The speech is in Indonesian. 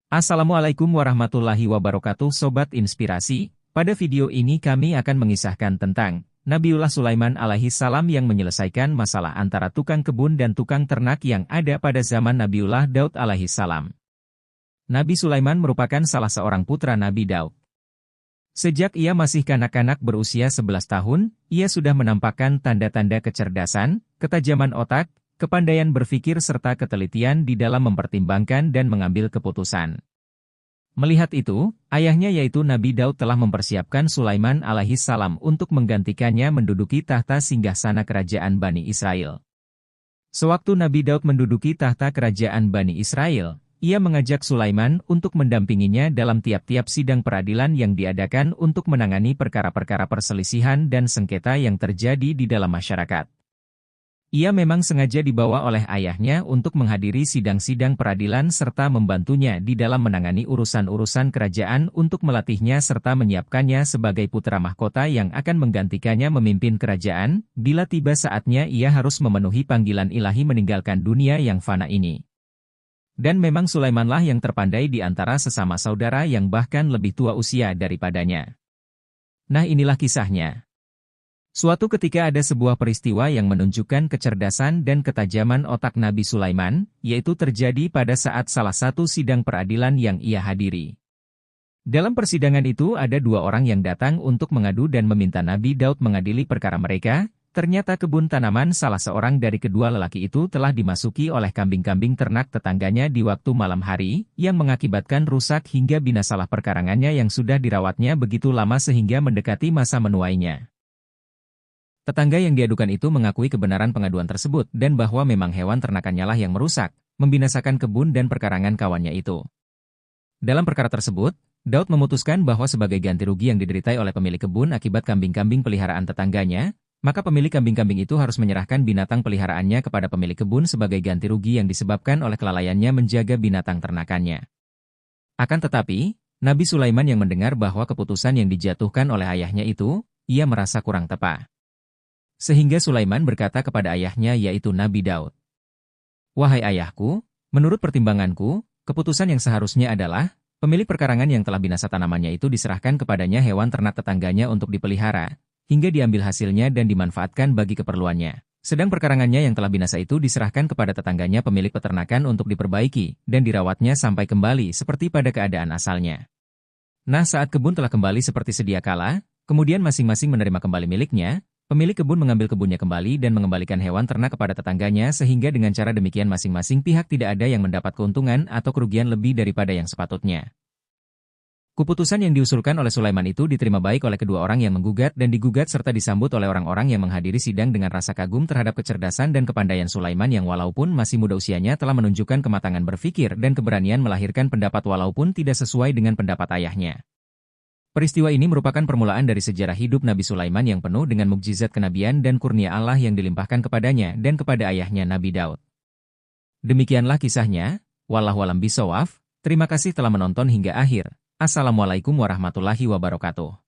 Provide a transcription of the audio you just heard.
Assalamualaikum warahmatullahi wabarakatuh Sobat Inspirasi. Pada video ini kami akan mengisahkan tentang Nabiullah Sulaiman alaihi salam yang menyelesaikan masalah antara tukang kebun dan tukang ternak yang ada pada zaman Nabiullah Daud alaihi salam. Nabi Sulaiman merupakan salah seorang putra Nabi Daud. Sejak ia masih kanak-kanak berusia 11 tahun, ia sudah menampakkan tanda-tanda kecerdasan, ketajaman otak, kepandaian berpikir serta ketelitian di dalam mempertimbangkan dan mengambil keputusan. Melihat itu, ayahnya yaitu Nabi Daud telah mempersiapkan Sulaiman alaihi salam untuk menggantikannya menduduki tahta singgasana kerajaan Bani Israel. Sewaktu Nabi Daud menduduki tahta kerajaan Bani Israel, ia mengajak Sulaiman untuk mendampinginya dalam tiap-tiap sidang peradilan yang diadakan untuk menangani perkara-perkara perselisihan dan sengketa yang terjadi di dalam masyarakat. Ia memang sengaja dibawa oleh ayahnya untuk menghadiri sidang-sidang peradilan serta membantunya di dalam menangani urusan-urusan kerajaan untuk melatihnya serta menyiapkannya sebagai putra mahkota yang akan menggantikannya memimpin kerajaan, bila tiba saatnya ia harus memenuhi panggilan ilahi meninggalkan dunia yang fana ini. Dan memang Sulaimanlah yang terpandai di antara sesama saudara yang bahkan lebih tua usia daripadanya. Nah, inilah kisahnya. Suatu ketika ada sebuah peristiwa yang menunjukkan kecerdasan dan ketajaman otak Nabi Sulaiman, yaitu terjadi pada saat salah satu sidang peradilan yang ia hadiri. Dalam persidangan itu ada dua orang yang datang untuk mengadu dan meminta Nabi Daud mengadili perkara mereka. Ternyata kebun tanaman salah seorang dari kedua lelaki itu telah dimasuki oleh kambing-kambing ternak tetangganya di waktu malam hari, yang mengakibatkan rusak hingga binasalah perkarangannya yang sudah dirawatnya begitu lama sehingga mendekati masa menuainya. Tetangga yang diadukan itu mengakui kebenaran pengaduan tersebut dan bahwa memang hewan ternakannya lah yang merusak, membinasakan kebun dan perkarangan kawannya itu. Dalam perkara tersebut, Daud memutuskan bahwa sebagai ganti rugi yang dideritai oleh pemilik kebun akibat kambing-kambing peliharaan tetangganya, maka pemilik kambing-kambing itu harus menyerahkan binatang peliharaannya kepada pemilik kebun sebagai ganti rugi yang disebabkan oleh kelalaiannya menjaga binatang ternakannya. Akan tetapi, Nabi Sulaiman yang mendengar bahwa keputusan yang dijatuhkan oleh ayahnya itu, ia merasa kurang tepat. Sehingga Sulaiman berkata kepada ayahnya yaitu Nabi Daud, "Wahai ayahku, menurut pertimbanganku, keputusan yang seharusnya adalah, pemilik perkarangan yang telah binasa tanamannya itu diserahkan kepadanya hewan ternak tetangganya untuk dipelihara, hingga diambil hasilnya dan dimanfaatkan bagi keperluannya. Sedang perkarangannya yang telah binasa itu diserahkan kepada tetangganya pemilik peternakan untuk diperbaiki, dan dirawatnya sampai kembali seperti pada keadaan asalnya. Nah, saat kebun telah kembali seperti sedia kala, kemudian masing-masing menerima kembali miliknya, pemilik kebun mengambil kebunnya kembali dan mengembalikan hewan ternak kepada tetangganya sehingga dengan cara demikian masing-masing pihak tidak ada yang mendapat keuntungan atau kerugian lebih daripada yang sepatutnya." Keputusan yang diusulkan oleh Sulaiman itu diterima baik oleh kedua orang yang menggugat dan digugat serta disambut oleh orang-orang yang menghadiri sidang dengan rasa kagum terhadap kecerdasan dan kepandaian Sulaiman yang walaupun masih muda usianya telah menunjukkan kematangan berpikir dan keberanian melahirkan pendapat walaupun tidak sesuai dengan pendapat ayahnya. Peristiwa ini merupakan permulaan dari sejarah hidup Nabi Sulaiman yang penuh dengan mukjizat kenabian dan kurnia Allah yang dilimpahkan kepadanya dan kepada ayahnya Nabi Daud. Demikianlah kisahnya, wallahu a'lam bishawab. Terima kasih telah menonton hingga akhir. Assalamualaikum warahmatullahi wabarakatuh.